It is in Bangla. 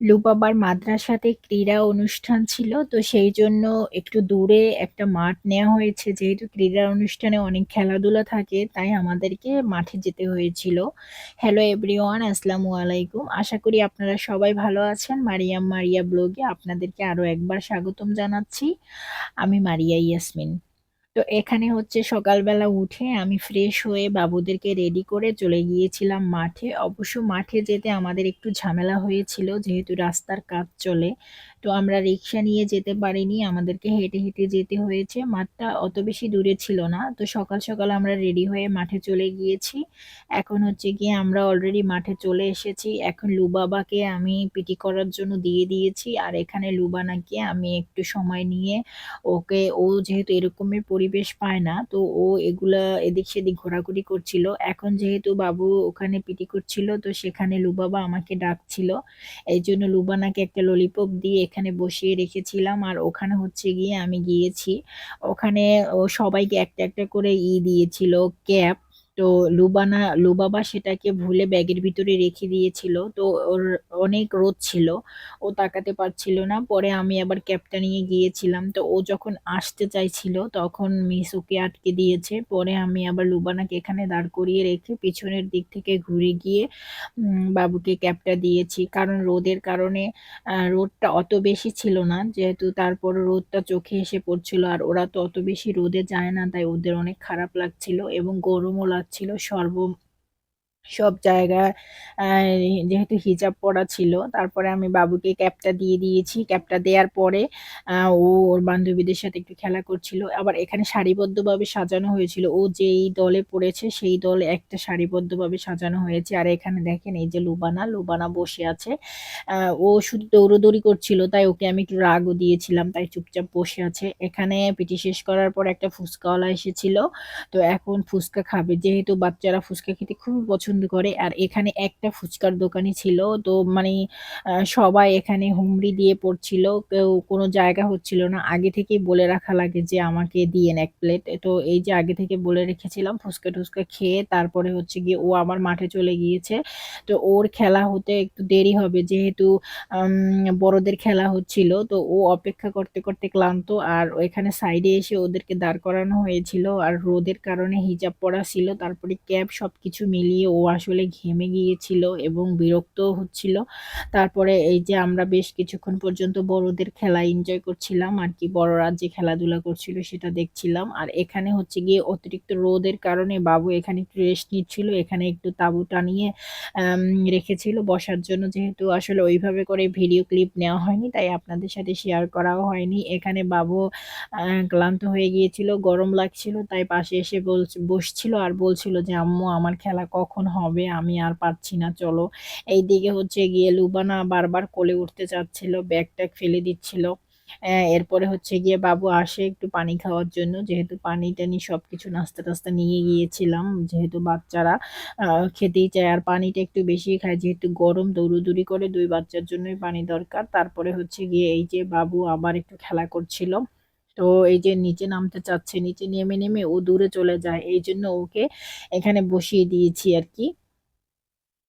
লুবাবার মাদ্রাসাতে ক্রীড়া অনুষ্ঠান ছিল। তো সেইজন্য একটু দূরে একটা মাঠ নেয়া হয়েছে। যেহেতু ক্রীড়া অনুষ্ঠানে অনেক খেলাধুলা থাকে, তাই আমাদেরকে মাঠে যেতে হয়েছিল। হ্যালো এভরিওয়ান, আসসালামু আলাইকুম। আশা করি আপনারা সবাই ভালো আছেন। মারিয়াম মারিয়া ব্লগে আপনাদেরকে আরো একবার স্বাগতম জানাচ্ছি। আমি মারিয়া ইয়াসমিন। তো এখানে হচ্ছে সকালবেলা উঠে আমি ফ্রেশ হয়ে বাবুদেরকে রেডি করে চলে গিয়েছিলাম মাঠে। অবশ্য মাঠে যেতে আমাদের একটু ঝামেলা হয়েছিল যেহেতু রাস্তার কাজ চলে। তো আমরা রিক্সা নিয়ে যেতে পারিনি। আমাদেরকে হেঁটে, হেঁটে যেতে হয়েছে। মাঠটা অত বেশি দূরে ছিল না। তো সকাল, সকাল আমরা রেডি হয়ে মাঠে চলে গিয়েছি। এখন হচ্ছে গিয়ে আমরা অলরেডি মাঠে চলে এসেছি। এখন লুবাবাকে আমি পিটি করার জন্য দিয়ে দিয়েছি। আর এখানে লুবানাকে আমি একটু সময় নিয়ে ও যেহেতু এরকমের পরিবেশ পায় না, তো ও এগুলা এদিক সেদিক ঘোরাঘুরি করছিল। এখন যেহেতু বাবু ওখানে পিটি করছিল, তো সেখানে লুবাবা আমাকে ডাকছিল। এইজন্য লুবানাকে একটা ললিপপ দিয়ে এখানে বসিয়ে রেখেছিলাম। আর ওখানে হচ্ছে গিয়ে আমি গিয়েছি। ওখানে ও সবাইকে একটা, একটা করে দিয়েছিল ক্যাপ। তো লুবাবা সেটাকে ভুলে ব্যাগের ভিতরে রেখে দিয়েছিল। তো ওর অনেক রোদ ছিল। ও তাকাতে পারছিল না। পরে আমি আবার ক্যাবটা নিয়ে গিয়েছিলাম। তো ও যখন আসতে চাইছিল তখন মিস ওকে আটকে দিয়েছে। পরে আমি আবার লুবানাকে এখানে দাঁড় করিয়ে রেখে পিছনের দিক থেকে ঘুরে গিয়ে বাবুকে ক্যাবটা দিয়েছি। কারণ রোদের কারণে রোদটা অত বেশি ছিল না। যেহেতু তারপরও রোদটা চোখে এসে পড়ছিল আর ওরা তো অত বেশি রোদে যায় না, তাই ওদের অনেক খারাপ লাগছিল এবং গরমও লাগছিল। সব জায়গায় যেহেতু হিজাব পরা ছিল, তারপরে আমি বাবুকে ক্যাপটা দিয়ে দিয়েছি। ক্যাপটা দেওয়ার পরে ও ওর বান্ধবীদের সাথে একটু খেলা করছিল। আবার এখানে সারিবদ্ধভাবে সাজানো হয়েছিল। ও যেই দলে পড়েছে সেই দলে একটা সারিবদ্ধভাবে সাজানো হয়েছে। আর এখানে দেখেন এই যে লুবানা বসে আছে। ও শুধু দৌড়াদৌড়ি করছিল, তাই ওকে আমি একটু রাগও দিয়েছিলাম, তাই চুপচাপ বসে আছে। এখানে পিটি শেষ করার পর একটা ফুচকাওয়ালা এসেছিল। তো এখন ফুচকা খাবে, যেহেতু বাচ্চারা ফুচকা খেতে খুবই পছন্দ করে। আর এখানে একটা ফুচকার দোকানই ছিল। তো মানে সবাই এখানে হুমড়ি দিয়ে পড়ছিল। কেউ কোনো জায়গা হচ্ছিল না। আগে থেকেই বলে রাখা লাগে যে আমাকে দিয়েন ১ প্লেট। তো এই যে আগে থেকে বলে রেখেছিলাম, ফুচকা-টুচকা খেয়ে তারপরে হচ্ছে গিয়ে ও আবার মাঠে চলে গিয়েছে। তো ওর খেলা হতে একটু দেরি হবে, যেহেতু আম বড়দের খেলা হচ্ছিল। তো ও অপেক্ষা করতে, করতে ক্লান্ত। আর এখানে সাইডে এসে ওদেরকে দাঁড় করানো হয়েছিল। আর রোদের কারণে হিজাব পরা ছিল। তারপরে ক্যাপ সবকিছু মিলিয়ে ও আসলে ঘেমে গিয়েছিল এবং বিরক্তও হচ্ছিল। তারপরে এই যে আমরা বেশ কিছুক্ষণ পর্যন্ত বড়দের খেলা এনজয় করছিলাম আরকি। বড়রা যে খেলাধুলা করছিল সেটা দেখছিলাম। আর এখানে হচ্ছে গিয়ে অতিরিক্ত রোদের কারণে বাবু এখানে একটু রেস্ট নিচ্ছিল। এখানে একটু তাঁবু টানিয়ে আম রেখেছিল বসার জন্য। যেহেতু আসলে ওইভাবে করে ভিডিও ক্লিপ নেওয়া হয়নি, তাই আপনাদের সাথে শেয়ার করাও হয়নি। এখানে বাবু ক্লান্ত হয়ে গিয়েছিল, গরম লাগছিল, তাই পাশে এসে বসছিল আর বলছিল যে, "আম্মু আমার খেলা কখন হবে? আমি আর পারছি না, চলো।" এইদিকে হচ্ছে গিয়ে লুবানা বারবার কোলে উঠতে চাচ্ছিল, ব্যাগ-ট্যাগ ফেলে দিচ্ছিল। এরপরে হচ্ছে গিয়ে বাবু আসে একটু পানি খাওয়ার জন্য। যেহেতু পানি-টানি সবকিছু নাস্তা-টাস্তা নিয়ে গিয়েছিলাম। যেহেতু বাচ্চারা আ খেতেই চায় আর পানিটা একটু বেশিই খায়। যেহেতু গরম দৌড়াদৌড়ি করে ২ বাচ্চার জন্যই পানি দরকার। তারপরে হচ্ছে গিয়ে এই যে বাবু আবার একটু খেলা করছিল। তো এই যে নিচে নামতে চাচ্ছে, নিচে নেমে ও দূরে চলে যায়। এইজন্য ওকে এখানে বসিয়ে দিয়েছি আরকি।